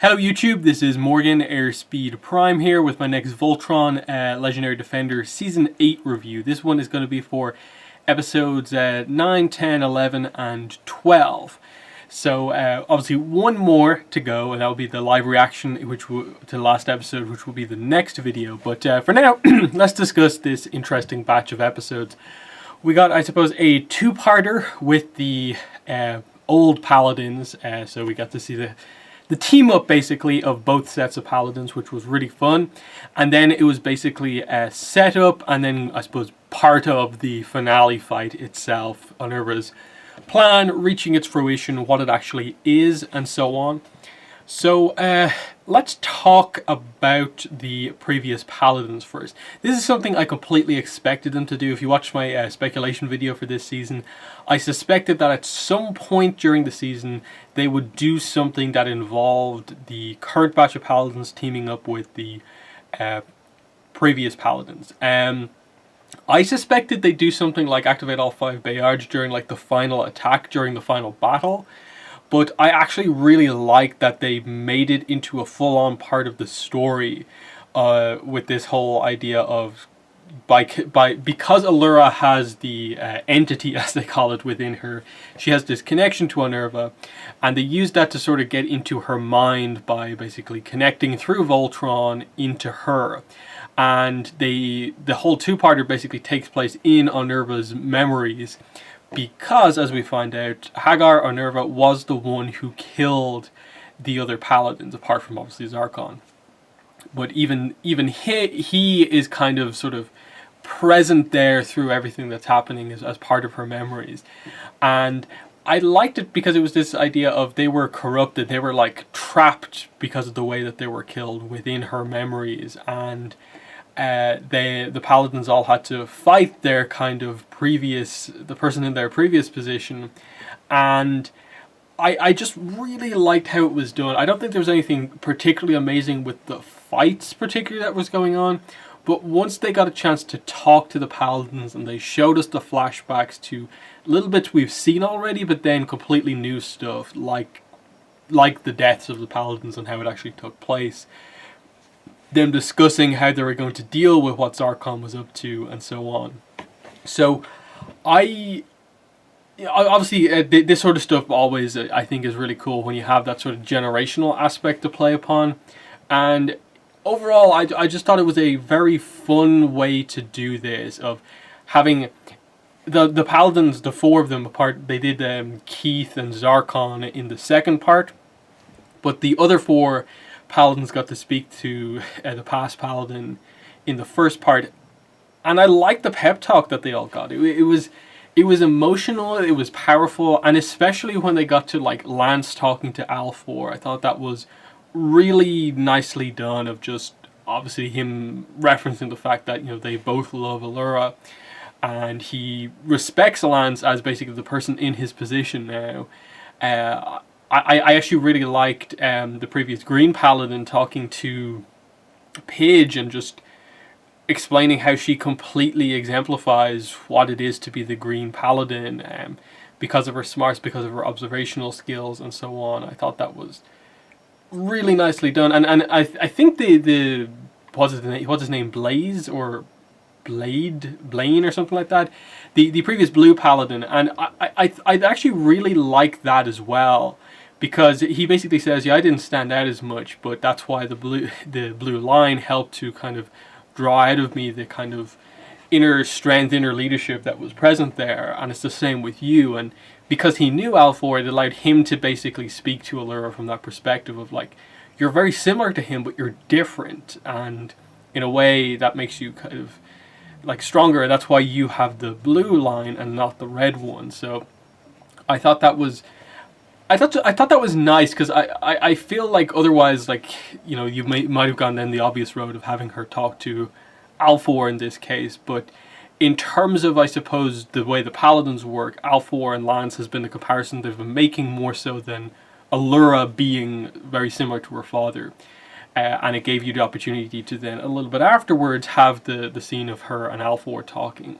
Hello YouTube, this is Morgan Airspeed Prime here with my next Voltron Legendary Defender Season 8 review. This one is going to be for episodes 9, 10, 11 and 12. So obviously one more to go, and that will be the live reaction to the last episode, which will be the next video. But for now, let's discuss this interesting batch of episodes. We got, I suppose, a two-parter with the old paladins, so we got to see the team up basically of both sets of paladins, which was really fun. And then it was basically a setup and then I suppose part of the finale fight itself, Unurva's plan reaching its fruition, what it actually is, and so on. So let's talk about the previous paladins first. This is something I completely expected them to do. If you watched my speculation video for this season, I suspected that at some point during the season they would do something that involved the current batch of paladins teaming up with the previous paladins. I suspected they'd do something like activate all 5 Bayards during like the final attack, during the final battle. But I actually really like that they made it into a full-on part of the story with this whole idea of because Allura has the entity, as they call it, within her, she has this connection to Unurva, and they use that to sort of get into her mind by basically connecting through Voltron into her. And the whole two-parter basically takes place in Unurva's memories, because, as we find out, Hagar Unurva was the one who killed the other paladins, apart from obviously Zarkon. But even he is kind of sort of present there through everything that's happening as part of her memories. And I liked it because it was this idea of they were corrupted, they were like trapped because of the way that they were killed within her memories, and the paladins all had to fight their kind of the person in their previous position. And I just really liked how it was done. I don't think there was anything particularly amazing with the fights particularly that was going on, but once they got a chance to talk to the paladins and they showed us the flashbacks to little bits we've seen already, but then completely new stuff like the deaths of the paladins and how it actually took place, them discussing how they were going to deal with what Zarkon was up to, and so on. So obviously this sort of stuff always I think is really cool when you have that sort of generational aspect to play upon. And overall I just thought it was a very fun way to do this, of having the paladins, the 4 of them apart. They did Keith and Zarkon in the second part, but the other 4 paladins got to speak to the past paladin in the first part, and I liked the pep talk that they all got. It was emotional, it was powerful, and especially when they got to like Lance talking to Alfor, I thought that was really nicely done, of just obviously him referencing the fact that, you know, they both love Allura and he respects Lance as basically the person in his position now. I actually really liked the previous Green Paladin talking to Pidge and just explaining how she completely exemplifies what it is to be the Green Paladin, because of her smarts, because of her observational skills, and so on. I thought that was really nicely done, and I think the what's his name, Blaze or Blaine or something like that, the previous Blue Paladin, and I actually really like that as well. Because he basically says, yeah, I didn't stand out as much, but that's why the blue line helped to kind of draw out of me the kind of inner strength, inner leadership that was present there. And it's the same with you. And because he knew Alfor, it allowed him to basically speak to Allura from that perspective of like, you're very similar to him, but you're different. And in a way that makes you kind of like stronger. That's why you have the blue line and not the red one. So I thought that was... I thought that was nice, because I feel like otherwise, like, you know, you might have gone down the obvious road of having her talk to Alfor in this case, but in terms of, I suppose, the way the paladins work, Alfor and Lance has been the comparison they've been making more so than Allura being very similar to her father. And it gave you the opportunity to then, a little bit afterwards, have the scene of her and Alfor talking.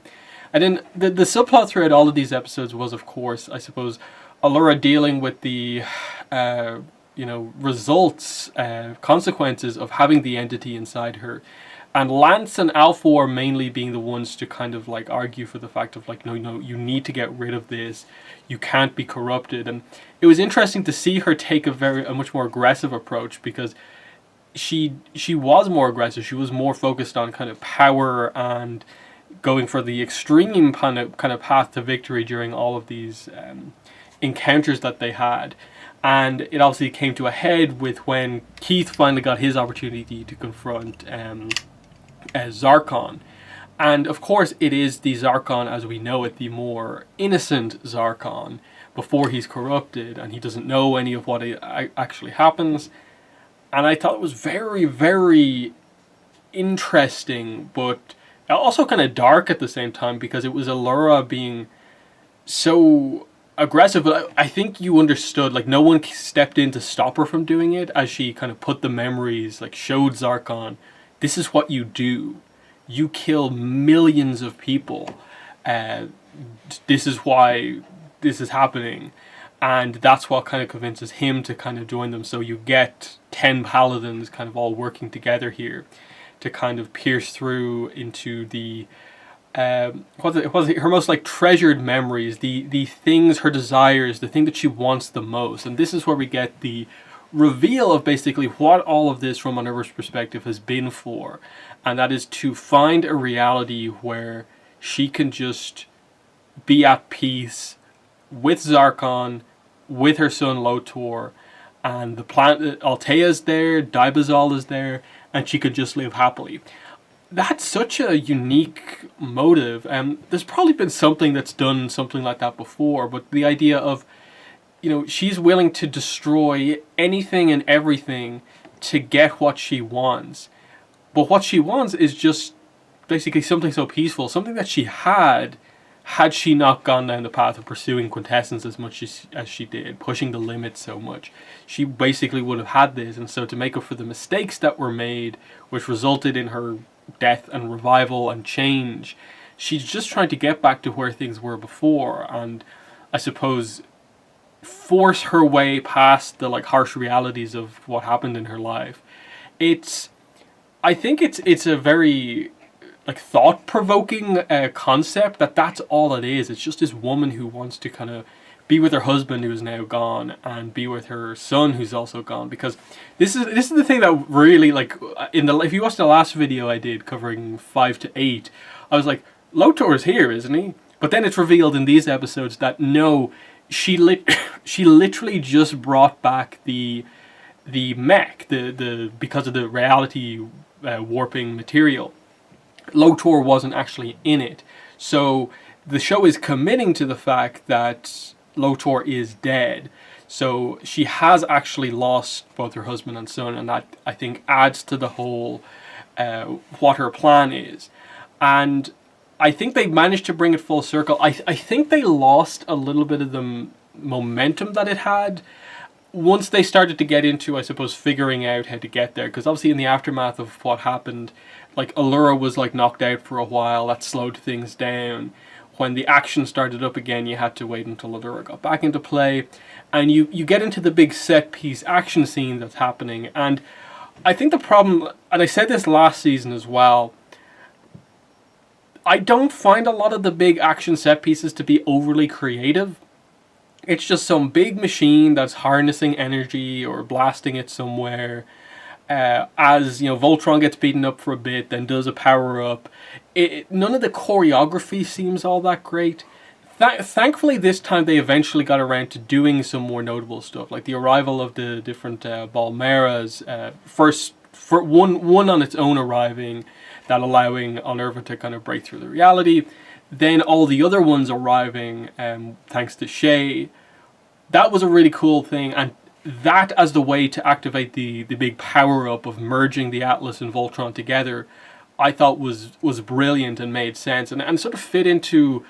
And then the subplot throughout all of these episodes was, of course, I suppose, Allura dealing with the results, consequences of having the entity inside her. And Lance and Alfor mainly being the ones to kind of like argue for the fact of like, no, you need to get rid of this. You can't be corrupted. And it was interesting to see her take a much more aggressive approach, because she was more aggressive. She was more focused on kind of power and going for the extreme kind of path to victory during all of these encounters that they had. And it obviously came to a head with when Keith finally got his opportunity to confront Zarkon. And of course it is the Zarkon as we know it, the more innocent Zarkon, before he's corrupted and he doesn't know any of what actually happens. And I thought it was very, very interesting, but also kind of dark at the same time, because it was Allura being so aggressive. But I think you understood, like, no one stepped in to stop her from doing it, as she kind of put the memories, like, showed Zarkon, this is what you do. You kill millions of people. This is why this is happening. And that's what kind of convinces him to kind of join them. So you get 10 paladins kind of all working together here to kind of pierce through into the her most like treasured memories, the things, her desires, the thing that she wants the most. And this is where we get the reveal of basically what all of this from Minerva's perspective has been for. And that is to find a reality where she can just be at peace with Zarkon, with her son Lotor, and the planet Altea's there, Dibazal is there, and she could just live happily. That's such a unique motive. There's probably been something that's done something like that before, but the idea of, she's willing to destroy anything and everything to get what she wants. But what she wants is just basically something so peaceful, something that she had she not gone down the path of pursuing quintessence as much as she did, pushing the limits so much. She basically would have had this. And so to make up for the mistakes that were made, which resulted in her death and revival and change, she's just trying to get back to where things were before, and I suppose force her way past the like harsh realities of what happened in her life. I think it's a very like thought-provoking concept that's all it is. It's just this woman who wants to kind of be with her husband who is now gone, and be with her son who's also gone. Because this is the thing that really, like, if you watched the last video I did covering 5 to 8, I was like, Lotor's here, isn't he? But then it's revealed in these episodes that no, she literally just brought back the mech, because of the reality warping material. Lotor wasn't actually in it. So the show is committing to the fact that Lotor is dead. So she has actually lost both her husband and son, and that, I think, adds to the whole what her plan is. And I think they managed to bring it full circle. I think they lost a little bit of the momentum that it had once they started to get into, I suppose, figuring out how to get there. Because obviously in the aftermath of what happened, like, Allura was like knocked out for a while. That slowed things down. When the action started up again, you had to wait until Allura got back into play. And you get into the big set piece action scene that's happening. And I think the problem, and I said this last season as well, I don't find a lot of the big action set pieces to be overly creative. It's just some big machine that's harnessing energy or blasting it somewhere. As Voltron gets beaten up for a bit, then does a power up. None of the choreography seems all that great. Thankfully, this time they eventually got around to doing some more notable stuff, like the arrival of the different Balmeras. First, for one on its own arriving, that allowing Minerva to kind of break through the reality. Then all the other ones arriving, thanks to Shay. That was a really cool thing, and that as the way to activate the big power-up of merging the Atlas and Voltron together, I thought was brilliant and made sense, and sort of fit into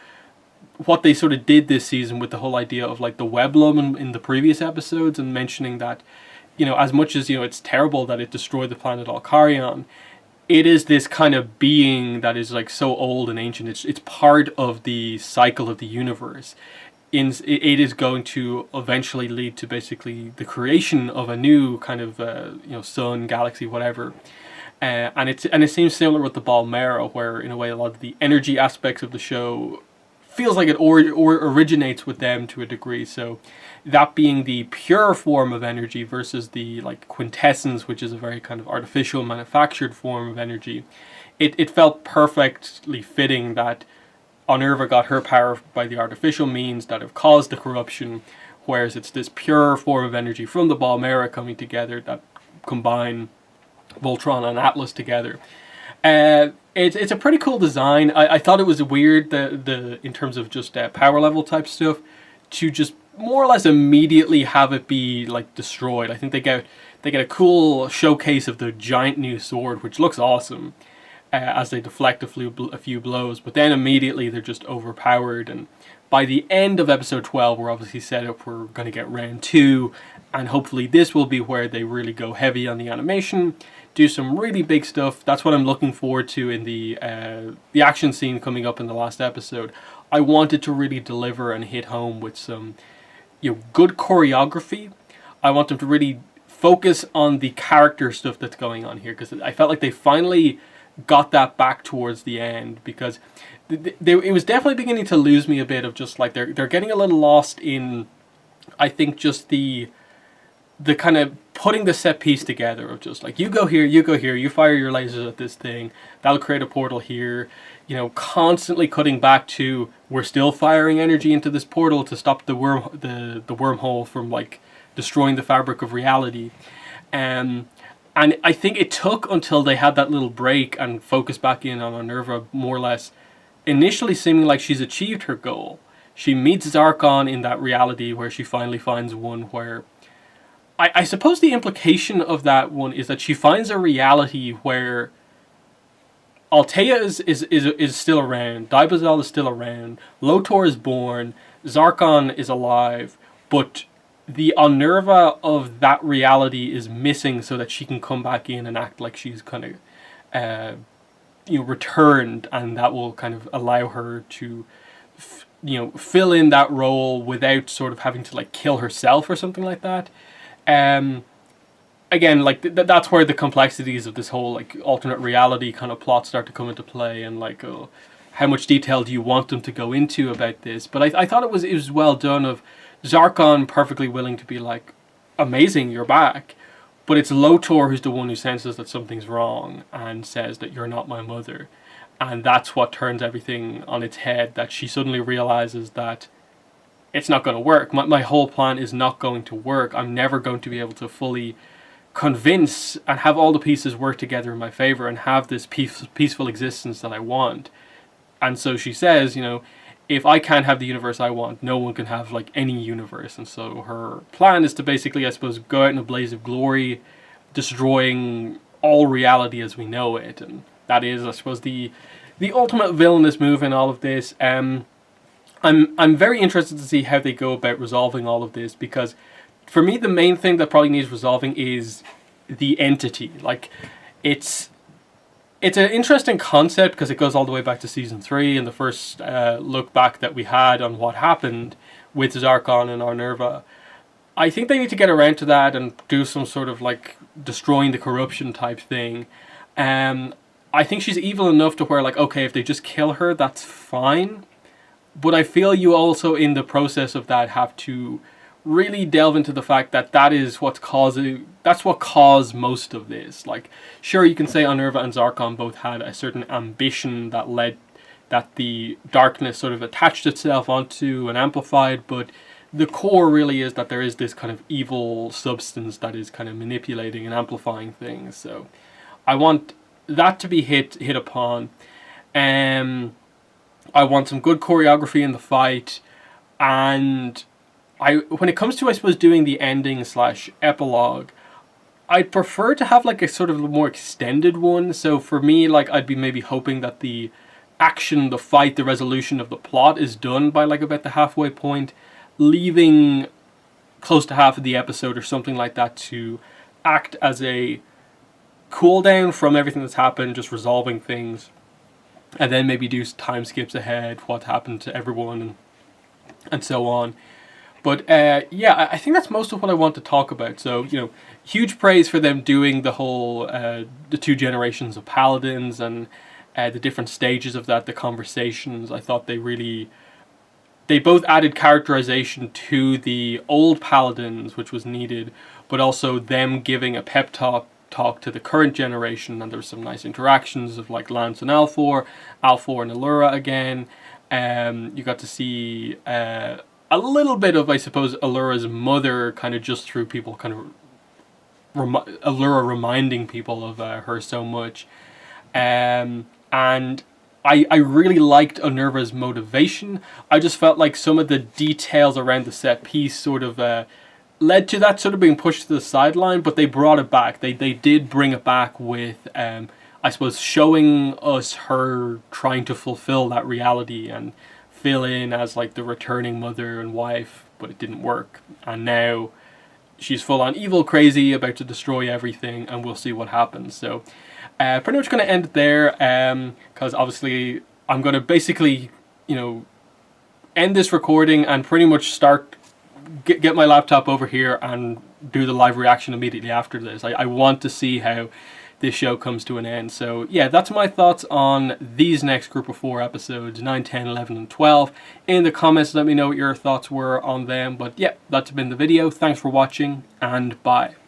what they sort of did this season with the whole idea of like the Weblum in the previous episodes, and mentioning that, as much as, it's terrible that it destroyed the planet Alcarion, it is this kind of being that is like so old and ancient. It's part of the cycle of the universe. it is going to eventually lead to basically the creation of a new kind of sun, galaxy, whatever. And it seems similar with the Balmera, where in a way a lot of the energy aspects of the show feels like it or originates with them to a degree. So that being the pure form of energy versus the like quintessence, which is a very kind of artificial manufactured form of energy, it felt perfectly fitting that Onerva got her power by the artificial means that have caused the corruption, whereas it's this pure form of energy from the Balmera coming together that combine Voltron and Atlas together. It's a pretty cool design. I thought it was weird the in terms of just power level type stuff to just more or less immediately have it be like destroyed. I think they get a cool showcase of the giant new sword, which looks awesome as they deflect a few blows, but then immediately they're just overpowered. And by the end of episode 12, we're obviously set up, we're going to get round 2, and hopefully this will be where they really go heavy on the animation, do some really big stuff. That's what I'm looking forward to in the action scene coming up in the last episode. I wanted to really deliver and hit home with some good choreography. I want them to really focus on the character stuff that's going on here, because I felt like they finally got that back towards the end, because it was definitely beginning to lose me a bit of just like they're getting a little lost in, I think, just the kind of putting the set piece together of just like you go here, you fire your lasers at this thing, that'll create a portal here, constantly cutting back to we're still firing energy into this portal to stop the wormhole from like destroying the fabric of reality. And I think it took until they had that little break and focused back in on Onerva, more or less, initially seeming like she's achieved her goal. She meets Zarkon in that reality where she finally finds one where... I suppose the implication of that one is that she finds a reality where Altea is still around, Dibazal is still around, Lotor is born, Zarkon is alive, but the Onerva of that reality is missing so that she can come back in and act like she's kind of returned, and that will kind of allow her to fill in that role without sort of having to like kill herself or something like that. Again, like that's where the complexities of this whole like alternate reality kind of plot start to come into play, and like how much detail do you want them to go into about this. But I thought it was well done of Zarkon perfectly willing to be like, amazing, you're back. But it's Lotor who's the one who senses that something's wrong and says that you're not my mother. And that's what turns everything on its head, that she suddenly realizes that it's not going to work. My whole plan is not going to work. I'm never going to be able to fully convince and have all the pieces work together in my favor and have this peaceful existence that I want. And so she says, if I can't have the universe I want, no one can have like any universe. And so her plan is to basically, I suppose, go out in a blaze of glory, destroying all reality as we know it. And that is, I suppose, the ultimate villainous move in all of this. I'm very interested to see how they go about resolving all of this, because for me the main thing that probably needs resolving is the entity. Like, it's an interesting concept because it goes all the way back to season 3 and the first look back that we had on what happened with Zarkon and Onerva. I think they need to get around to that and do some sort of like destroying the corruption type thing. I think she's evil enough to where, like, okay, if they just kill her, that's fine. But I feel you also, in the process of that, have to really delve into the fact that that's what caused most of this. Like, sure, you can say Onerva and Zarkon both had a certain ambition that the darkness sort of attached itself onto and amplified, but the core really is that there is this kind of evil substance that is kind of manipulating and amplifying things. So I want that to be hit upon. I want some good choreography in the fight, and when it comes to, I suppose, doing the ending / epilogue, I'd prefer to have like a sort of more extended one. So for me, like, I'd be maybe hoping that the action, the fight, the resolution of the plot is done by like about the halfway point, leaving close to half of the episode or something like that to act as a cool down from everything that's happened, just resolving things, and then maybe do time skips ahead, what happened to everyone, and and so on. But yeah, I think that's most of what I want to talk about. So, huge praise for them doing the whole the two generations of paladins and the different stages of that, the conversations. I thought they both added characterization to the old paladins, which was needed, but also them giving a pep talk to the current generation. And there were some nice interactions of like Lance and Alfor and Allura again. You got to see a little bit of, I suppose, Allura's mother, kind of just through people kind of Allura reminding people of her so much. And I really liked Unnerva's motivation. I just felt like some of the details around the set piece sort of led to that sort of being pushed to the sideline, but they brought it back. They did bring it back with, I suppose, showing us her trying to fulfill that reality and fill in as like the returning mother and wife, but it didn't work. And now she's full on evil crazy, about to destroy everything, and we'll see what happens. So pretty much going to end it there, because obviously I'm going to basically, end this recording and pretty much start get my laptop over here and do the live reaction immediately after this. I want to see how this show comes to an end. So yeah, that's my thoughts on these next group of 4 episodes, 9, 10, 11, and 12. In the comments, let me know what your thoughts were on them. But yeah, that's been the video. Thanks for watching, and bye.